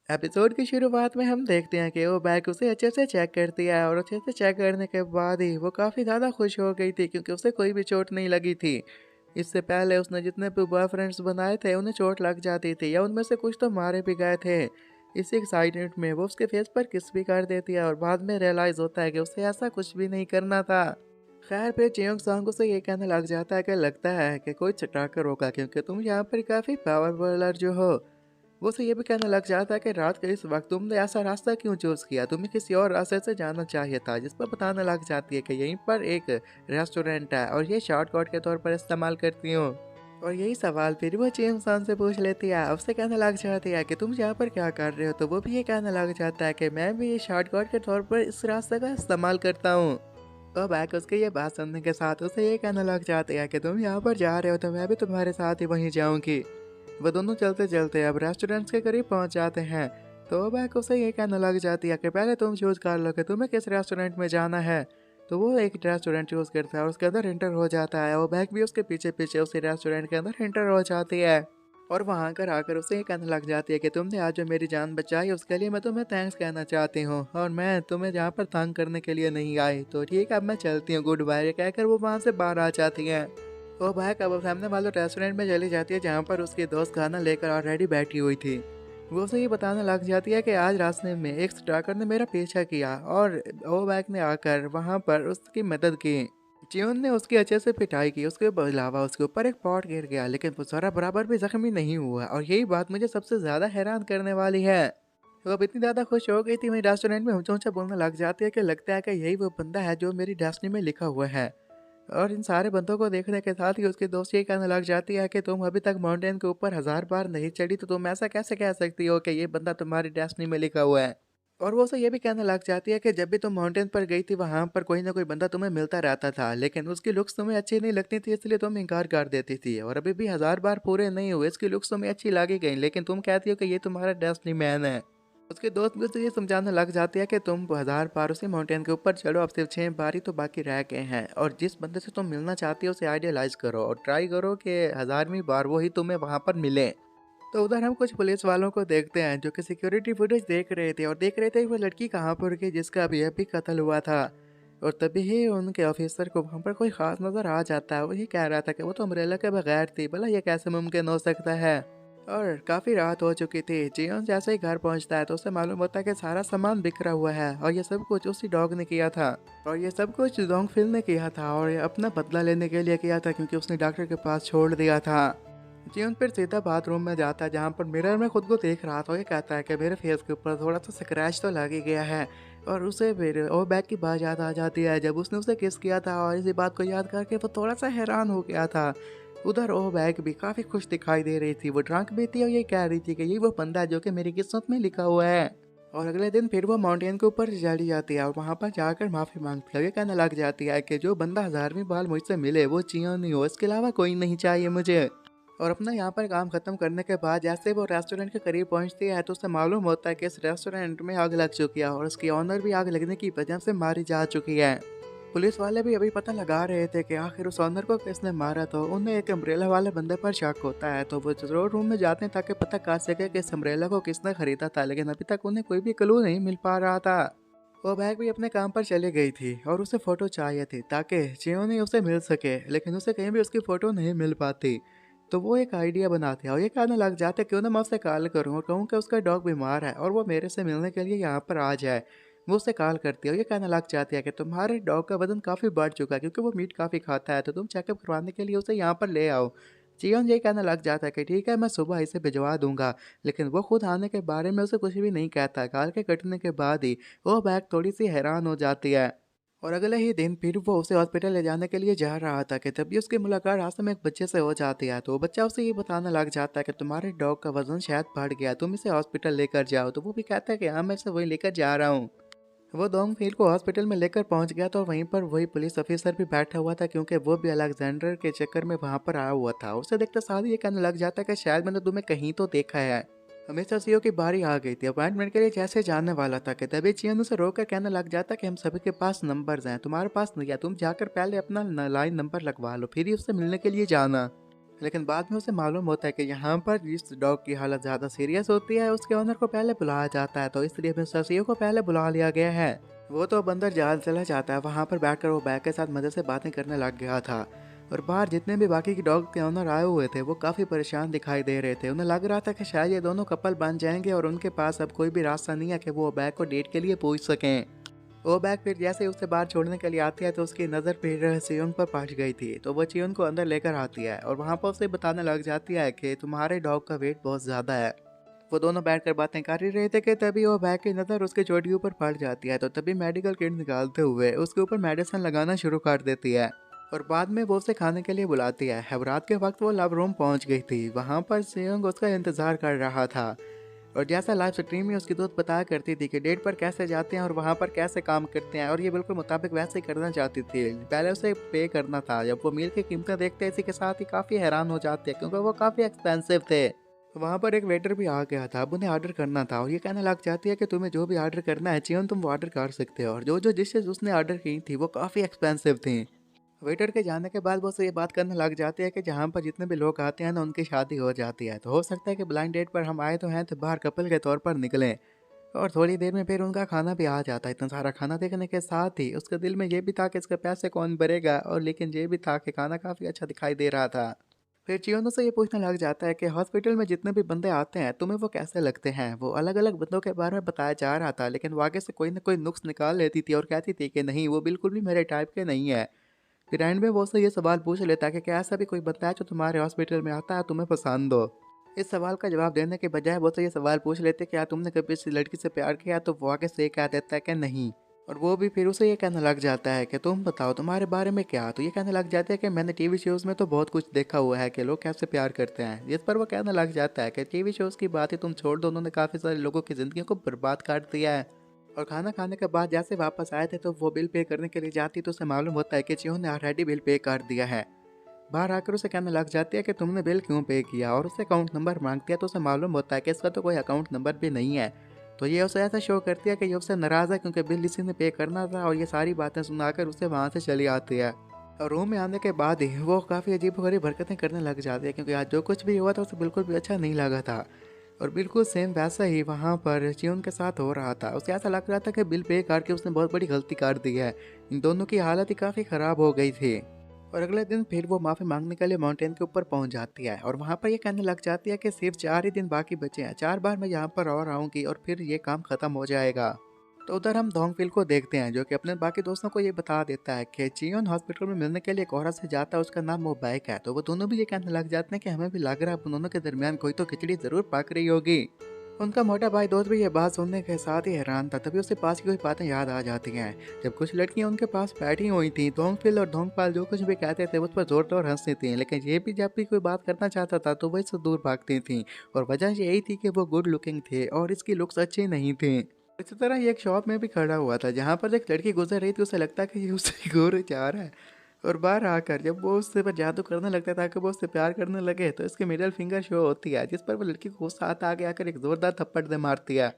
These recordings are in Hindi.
एपिसोड की शुरुआत में हम देखते हैं कि वो बैग उसे अच्छे से चेक करती है और अच्छे से चेक करने के बाद ही वो काफ़ी ज़्यादा खुश हो गई थी क्योंकि उसे कोई भी चोट नहीं लगी थी। इससे पहले उसने जितने भी बॉयफ्रेंड्स बनाए थे उन्हें चोट लग जाती थी या उनमें से कुछ तो मारे भी गए थे। इसी एक्साइटमेंट में वो उसके फेस पर किस भी कर देती है और बाद में रियलाइज़ होता है कि उसे ऐसा कुछ भी नहीं करना था। खैर फिर चियोंग सांग उसे ये कहने लग जाता है कि लगता है कि कोई चटाकर होगा क्योंकि तुम यहाँ पर काफ़ी पावरफुल जो हो। वो उसे ये भी कहने लग जाता है कि रात के इस वक्त तुमने ऐसा रास्ता क्यों चूज़ किया, तुम्हें किसी और रास्ते से जाना चाहिए था। जिस पर बताने लग जाती है कि यहीं पर एक रेस्टोरेंट है और ये शॉर्टकट के तौर पर इस्तेमाल करती हूँ। और यही सवाल फिर वो चेन इंसान से पूछ लेती है, उससे कहने लग जाती है कि तुम यहाँ पर क्या कर रहे हो, तो वो भी ये कहने लग जाता है कि मैं भी ये शॉर्टकट के तौर पर इस रास्ते का इस्तेमाल करता हूँ। तो बैक उसके ये बात सुनने के साथ उसे ये कहने लग जाते हैं कि तुम यहाँ पर जा रहे हो तो मैं भी तुम्हारे साथ ही वहीं जाऊँगी। वो दोनों चलते चलते अब रेस्टोरेंट के करीब पहुंच जाते हैं। तो बैक उसे ये कहने लग जाती है कि पहले तुम चूज कर लो कि तुम्हें किस रेस्टोरेंट में जाना है। तो वो एक रेस्टोरेंट चूज करता है और उसके अंदर एंटर हो जाता है। वो बैक भी उसके पीछे पीछे उसी रेस्टोरेंट के अंदर एंटर हो जाती है। और वहां कर आकर उसे ये कहने लग जाती है कि तुमने आज जो मेरी जान बचाई उसके लिए मैं तुम्हें थैंक्स कहना चाहती हूँ और मैं तुम्हें यहाँ पर तंग करने के लिए नहीं आई, तो ठीक है अब मैं चलती हूँ, गुड बाय कहकर वो वहां से बाहर आ जाती है। वो बाइक अब सामने वाले रेस्टोरेंट में चली जाती है जहाँ पर उसकी दोस्त खाना लेकर ऑलरेडी बैठी हुई थी। वो उसे ये बताने लग जाती है कि आज रास्ते में एक स्टॉकर ने मेरा पीछा किया और वो बाइक ने आकर वहाँ पर उसकी मदद की। जियोन ने उसकी अच्छे से पिटाई की, उसके अलावा उसके ऊपर एक पॉट गिर गया लेकिन वो जरा बराबर भी जख्मी नहीं हुआ और यही बात मुझे सबसे ज़्यादा हैरान करने वाली है। वो अब इतनी ज़्यादा खुश हो गई थी वही रेस्टोरेंट में ऊंचा ऊंचा बोलने लग जाती है कि लगता है कि यही वो बंदा है जो मेरी डेस्टिनी में लिखा हुआ है। और इन सारे बंदों को देखने के साथ ही उसकी दोस्त ये कहने लग जाती है कि तुम अभी तक माउंटेन के ऊपर 1000 बार नहीं चढ़ी तो तुम ऐसा कैसे कह सकती हो कि ये बंदा तुम्हारी डेस्टिनी में लिखा हुआ है। और वो उसे ये भी कहने लग जाती है कि जब भी तुम माउंटेन पर गई थी वहां पर कोई ना कोई बंदा तुम्हें मिलता रहता था लेकिन उसकी लुक्स तुम्हें अच्छी नहीं लगती थी इसलिए तुम इनकार कर देती थी, और अभी भी 1000 बार पूरे नहीं हुए इसकी लुक्स तुम्हें अच्छी लगी गई लेकिन तुम कहती हो कि ये तुम्हारा डेस्टिनी मैन है। उसके दोस्त भी उसे ये समझाने लग जाती है कि तुम 1000 बार उसी माउंटेन के ऊपर चढ़ो, अब सिर्फ 6 बार ही तो बाकी रह गए हैं और जिस बंदे से तुम मिलना चाहती हो उसे आइडियलाइज करो और ट्राई करो कि 1000वीं बार वो ही तुम्हें वहां पर मिले। तो उधर हम कुछ पुलिस वालों को देखते हैं जो कि सिक्योरिटी फुटेज देख रहे थे और देख रहे थे कि वो लड़की कहाँ पर गई जिसका अभी कत्ल हुआ था। और तभी ही उनके ऑफिसर को वहाँ पर कोई खास नजर आ जाता है, वही कह रहा था कि वो तो अम्ब्रेला के बगैर थी, भला ये कैसे मुमकिन हो सकता है। और काफी रात हो चुकी थी, जियोन जैसे ही घर पहुंचता है तो उसे मालूम होता है कि सारा सामान बिखरा हुआ है और ये सब कुछ उसी डॉग ने किया था। और ये सब कुछ डोंग फिल ने किया था और ये अपना बदला लेने के लिए किया था क्योंकि उसने डॉक्टर के पास छोड़ दिया था। जियोन फिर सीधा बाथरूम में जाता है जहाँ पर मिरर में खुद को देख रहा था। ये कहता है कि मेरे फेस के ऊपर थोड़ा सा स्क्रैच तो लग ही गया है। और उसे फिर ओ बैग की बात याद आ जाती है जब उसने उसे किस किया था और इसी बात को याद करके वो थोड़ा सा हैरान हो गया था। उधर ओ बैग भी काफी खुश दिखाई दे रही थी, वो ड्रंक भी थी और ये कह रही थी कि ये वो बंदा है जो कि मेरी किस्मत में लिखा हुआ है। और अगले दिन फिर वो माउंटेन के ऊपर चली जाती है और वहाँ पर जाकर माफी मांगती है। ये कहने लग जाती है कि जो बंदा 1000वीं बार मुझसे मिले वो चियोन नहीं हो, इसके अलावा कोई नहीं चाहिए मुझे। और अपना यहाँ पर काम खत्म करने के बाद जैसे वो रेस्टोरेंट के करीब पहुंचती है तो उसे मालूम होता है कि इस रेस्टोरेंट में आग लग चुकी है और उसकी ऑनर भी आग लगने की वजह से मारी जा चुकी है। पुलिस वाले भी अभी पता लगा रहे थे कि आखिर उस ऑनर को किसने मारा, तो उन्हें एक अम्ब्रेला वाले बंदे पर शक होता है तो वो जरूर रूम में जाते हैं ताकि पता कर सके कि इस अम्ब्रेला को किसने खरीदा था, लेकिन अभी तक उन्हें कोई भी क्लू नहीं मिल पा रहा था। वो बैग भी अपने काम पर चली गई थी और उसे फोटो चाहिए थी ताकि जियोनी उसे मिल सके, लेकिन उसे कहीं भी उसकी फोटो नहीं मिल पाती। तो वो एक आइडिया बनाते हैं और ये कहने लग जाते हैं क्यों ना मैं उससे कॉल करूँ और कहूँ कि उसका डॉग बीमार है और वो मेरे से मिलने के लिए यहाँ पर आ जाए। वो उससे कॉल करती है और ये कहने लग जाती है कि तुम्हारे डॉग का वजन काफ़ी बढ़ चुका है क्योंकि वो मीट काफ़ी खाता है, तो तुम चेकअप करवाने के लिए उसे यहाँ पर ले आओ। जियोन ये कहने लग जाता है कि ठीक है मैं सुबह इसे भिजवा दूंगा, लेकिन वो खुद आने के बारे में उसे कुछ भी नहीं कहता। कॉल के कटने के बाद ही वो बैग थोड़ी सी हैरान हो जाती है। और अगले ही दिन फिर वो उसे हॉस्पिटल ले जाने के लिए जा रहा था कि तभी उसकी मुलाकात रास्ते में एक बच्चे से हो जाती है। तो वो बच्चा उसे ये बताने लग जाता है कि तुम्हारे डॉग का वजन शायद बढ़ गया, तुम इसे हॉस्पिटल लेकर जाओ। तो वो भी कहता है कि हाँ मैं इसे वही लेकर जा रहा हूँ। वो दोंग फील को हॉस्पिटल में लेकर पहुंच गया तो वहीं पर वही पुलिस ऑफिसर भी बैठा हुआ था क्योंकि वो भी अलेक्जेंडर के चक्कर में वहां पर आया हुआ था। उसे देखते साथ ही ये कहने लग जाता है कि शायद मैंने तुम्हें कहीं तो देखा है। हमेशा सीओ की बारी आ गई थी, अपॉइंटमेंट के लिए जैसे जाने वाला था कि तभी चियन उसे रोक कर कहने लग जाता कि हम सभी के पास नंबर्स हैं, तुम्हारे पास नहीं है, तुम जाकर पहले अपना लाइन नंबर लगवा लो फिर ही उससे मिलने के लिए जाना। लेकिन बाद में उसे मालूम होता है कि यहाँ पर जिस डॉग की हालत ज़्यादा सीरियस होती है उसके ओनर को पहले बुलाया जाता है, तो इसलिए मिस्टर सीओ को पहले बुला लिया गया है। वो तो अब अंदर जा चला जाता है, वहाँ पर बैठकर वो बैग के साथ मज़े से बातें करने लग गया था। और बाहर जितने भी बाकी के डॉग के ओनर आए हुए थे वो काफ़ी परेशान दिखाई दे रहे थे। उन्हें लग रहा था कि शायद ये दोनों कपल बन जाएंगे और उनके पास अब कोई भी रास्ता नहीं है कि वो बैग को डेट के लिए पूछ सकें। वो बैग फिर जैसे ही उसे बाहर छोड़ने के लिए आती है तो उसकी नज़र फिर चियोंग पर पड़ गई थी, तो वो चियोंग को अंदर लेकर आती है और वहाँ पर उसे बताने लग जाती है कि तुम्हारे डॉग का वेट बहुत ज़्यादा है। वो दोनों बैठकर बातें कर ही रहे थे कि तभी वो बैग की नज़र उसके चोटी के ऊपर पड़ जाती है, तो तभी मेडिकल किट निकालते हुए उसके ऊपर मेडिसिन लगाना शुरू कर देती है। और बाद में वो उसे खाने के लिए बुलाती है। अब रात के वक्त वो लव रूम पहुंच गई थी, वहाँ पर चियोंग उसका इंतज़ार कर रहा था। और जैसा लाइव स्ट्रीम में उसकी दोस्त बताया करती थी कि डेट पर कैसे जाते हैं और वहाँ पर कैसे काम करते हैं, और ये बिल्कुल मुताबिक वैसे ही करना चाहती थी। पहले उसे पे करना था। जब वो मील की कीमतें देखते इसी के साथ ही काफ़ी हैरान हो जाते हैं क्योंकि वो काफ़ी एक्सपेंसिव थे। वहाँ पर एक वेटर भी आ गया था, अब उन्हें ऑर्डर करना था और ये कहने लग जाती है कि तुम्हें जो भी ऑर्डर करना है चियोन तुम वो ऑर्डर कर सकते हो। और जो जो डिशेज उसने ऑर्डर की थी वो काफ़ी एक्सपेंसिव थी। वेटर के जाने के बाद वो से ये बात करने लग जाती है कि जहाँ पर जितने भी लोग आते हैं ना उनकी शादी हो जाती है, तो हो सकता है कि ब्लाइंड डेट पर हम आए तो हैं तो बाहर कपल के तौर पर निकलें। और थोड़ी देर में फिर उनका खाना भी आ जाता है। इतना सारा खाना देखने के साथ ही उसके दिल में ये भी था कि इसके पैसे कौन भरेगा, और लेकिन ये भी था कि खाना काफ़ी अच्छा दिखाई दे रहा था। फिर चियोनो से ये पूछने लग जाता है कि हॉस्पिटल में जितने भी बंदे आते हैं तुम्हें वो कैसे लगते हैं। वो अलग अलग बंदों के बारे में बताया जा रहा था, लेकिन वो आगे से कोई ना कोई नुक्स निकाल लेती थी और कहती थी कि नहीं वो बिल्कुल भी मेरे टाइप के नहीं है। फिर एंड में वो उससे ये सवाल पूछ लेता है कि क्या ऐसा भी कोई बंदा है जो तुम्हारे हॉस्पिटल में आता है तुम्हें पसंद हो। इस सवाल का जवाब देने के बजाय वो उससे ये सवाल पूछ लेते क्या तुमने कभी इस लड़की से प्यार किया, तो वो आगे से ये कह देता है कि नहीं। और वो भी फिर उसे ये कहने लग जाता है कि तुम बताओ तुम्हारे बारे में क्या, तो ये कहने लग जाता है कि मैंने टीवी शोज़ में तो बहुत कुछ देखा हुआ है कि लोग कैसे प्यार करते हैं। जिस पर वो कहने लग जाता है कि टीवी शोज़ की बात ही तुम छोड़ दो, उन्होंने काफ़ी सारे लोगों की ज़िंदगी को बर्बाद कर दिया है। और खाना खाने के बाद जैसे वापस आए थे तो वो बिल पे करने के लिए जाती तो उसे मालूम होता है कि चियोन ने ऑलरेडी बिल पे कर दिया है। बाहर आकर उसे कहने लग जाती है कि तुमने बिल क्यों पे किया, और उसे अकाउंट नंबर मांगती है तो उसे मालूम होता है कि इसका तो कोई अकाउंट नंबर भी नहीं है। तो ये उसे ऐसा शो करती है कि ये उससे नाराज़ है क्योंकि बिल इसी ने पे करना था, और ये सारी बातें सुनाकर उसे वहाँ से चली आती है। और रूम में आने के बाद ही वो काफ़ी अजीब हरकतें करने लग जाती है क्योंकि आज जो कुछ भी हुआ था उसे बिल्कुल भी अच्छा नहीं लगा था। और बिल्कुल सेम वैसा ही वहाँ पर चियोन के साथ हो रहा था। उसे ऐसा लग रहा था कि बिल पे करके उसने बहुत बड़ी गलती कर दी है। इन दोनों की हालत ही काफ़ी ख़राब हो गई थी। और अगले दिन फिर वो माफ़ी मांगने के लिए माउंटेन के ऊपर पहुंच जाती है और वहाँ पर ये कहने लग जाती है कि सिर्फ 4 ही दिन बाकी बचे हैं, 4 बार मैं यहाँ पर और आऊँगी और फिर ये काम ख़त्म हो जाएगा। तो उधर हम डोंगफिल को देखते हैं जो कि अपने बाकी दोस्तों को ये बता देता है कि चियोन हॉस्पिटल में मिलने के लिए एक औरत से जाता है, उसका नाम मोबाइक है। तो वो दोनों भी ये कहने लग जाते हैं कि हमें भी लग रहा है उन दोनों के दरमियान कोई तो खिचड़ी ज़रूर पक रही होगी। उनका मोटा भाई दोस्त भी ये बात सुनने के साथ ही हैरान था। तभी उसे पास की कोई बातें याद आ जाती हैं। जब कुछ लड़कियां उनके पास बैठी हुई थी, दोंगफिल और दोंगपाल जो कुछ भी कहते थे उस पर जोर जोर हंसती थी, लेकिन ये भी जब भी कोई बात करना चाहता था तो वह इससे दूर भागती थी। और वजह यही थी कि वो गुड लुकिंग थे और इसकी लुक्स अच्छी नहीं थी। इसी तरह ये एक शॉप में भी खड़ा हुआ था जहाँ पर एक लड़की गुजर रही थी, उसे लगता कि ये उससे गोरे जा रहा है। और बाहर आकर जब वो उससे पर जादू करने लगता है ताकि वो उससे प्यार करने लगे, तो इसकी मिडिल फिंगर शो होती है जिस पर वो लड़की को गुस्सा आता आगे आकर एक जोरदार थप्पड़ दे मारती है।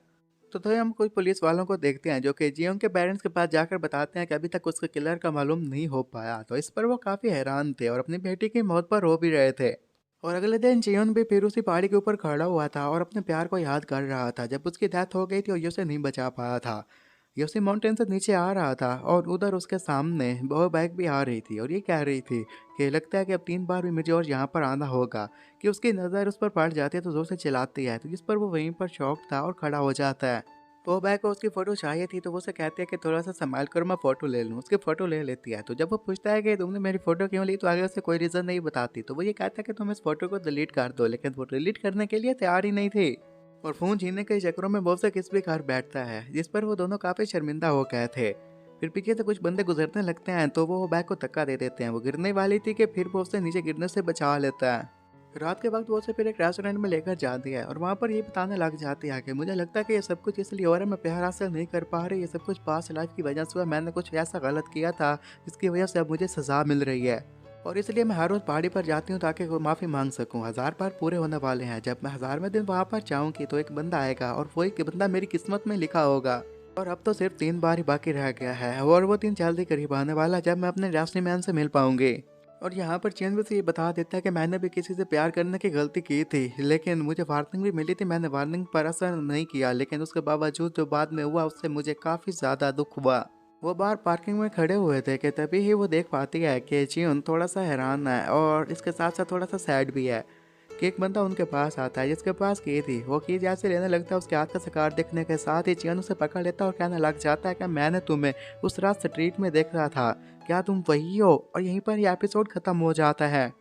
तो हम कुछ पुलिस वालों को देखते हैं जो कि जियोंग के पेरेंट्स के पास जाकर बताते हैं कि अभी तक उसके किलर का मालूम नहीं हो पाया। तो इस पर वो काफ़ी हैरान थे और अपनी बेटी की मौत पर रो भी रहे थे। और अगले दिन जियोन भी फिर उसी पहाड़ी के ऊपर खड़ा हुआ था और अपने प्यार को याद कर रहा था जब उसकी डेथ हो गई थी और ये उसे नहीं बचा पाया था। ये उसी माउंटेन से नीचे आ रहा था और उधर उसके सामने वो बाइक भी आ रही थी और ये कह रही थी कि लगता है कि अब 3 बार भी मुझे और यहाँ पर आना होगा। कि उसकी नज़र उस पर पड़ जाती है तो जोर से चिल्लाती है, तो जिस पर वो वहीं पर शौक था और खड़ा हो जाता है। वो बैग को उसकी फ़ोटो चाहिए थी तो वो उसे कहती है कि थोड़ा सा संभाल कर मैं फ़ोटो ले लूँ। उसकी फ़ोटो ले लेती है, तो जब वो पूछता है कि तुमने मेरी फ़ोटो क्यों ली, तो आगे उसे कोई रीज़न नहीं बताती। तो वो ये कहता है कि तुम इस फ़ोटो को डिलीट कर दो, लेकिन वो डिलीट करने के लिए तैयार ही नहीं थी। और फ़ोन छीनने के चक्करों में वो उससे किस भी कर बैठता है जिस पर वो दोनों काफ़ी शर्मिंदा हो गए थे। फिर पीछे से कुछ बंदे गुजरने लगते हैं तो वो बैग को धक्का दे देते हैं। वो गिरने वाली थी कि फिर वो उससे नीचे गिरने से बचा लेता है। रात के वक्त वो उसे फिर एक रेस्टोरेंट में लेकर जाती है और वहाँ पर ये बताने लग जाती है कि मुझे लगता है कि ये सब कुछ इसलिए हो रहा है, मैं प्यार हासिल नहीं कर पा रही, ये सब कुछ पास्ट लाइफ की वजह से हुआ। मैंने कुछ ऐसा गलत किया था जिसकी वजह से अब मुझे सज़ा मिल रही है और इसलिए मैं हर रोज़ पहाड़ी पर जाती हूँ ताकि वो माफ़ी मांग सकूँ। 1000 बार पूरे होने वाले हैं। जब मैं 1000वें दिन वहाँ पर जाऊँगी तो एक बंदा आएगा और वो एक बंदा मेरी किस्मत में लिखा होगा। और अब तो सिर्फ 3 बार ही बाकी रह गया है और वो दिन जल्दी करीब आने वाला जब मैं अपने रास्ते मैन से मिल पाऊंगी। और यहाँ पर चेन बस ये बता देता है कि मैंने भी किसी से प्यार करने की गलती की थी, लेकिन मुझे वार्निंग भी मिली थी, मैंने वार्निंग पर असर नहीं किया, लेकिन उसके बावजूद जो बाद में हुआ उससे मुझे काफ़ी ज़्यादा दुख हुआ। वो बाहर पार्किंग में खड़े हुए थे कि तभी ही वो देख पाती है कि जियोन थोड़ा सा हैरान है और इसके साथ साथ थोड़ा सा सैड भी है कि एक बंदा उनके पास आता है जिसके पास की थी। वो की जैसे लेने लगता है, उसके हाथ का शिकार देखने के साथ ही जियोन उसे पकड़ लेता है और कहने लग जाता है कि मैंने तुम्हें उस रात स्ट्रीट में देख रहा था, क्या तुम वही हो? और यहीं पर यह एपिसोड खत्म हो जाता है।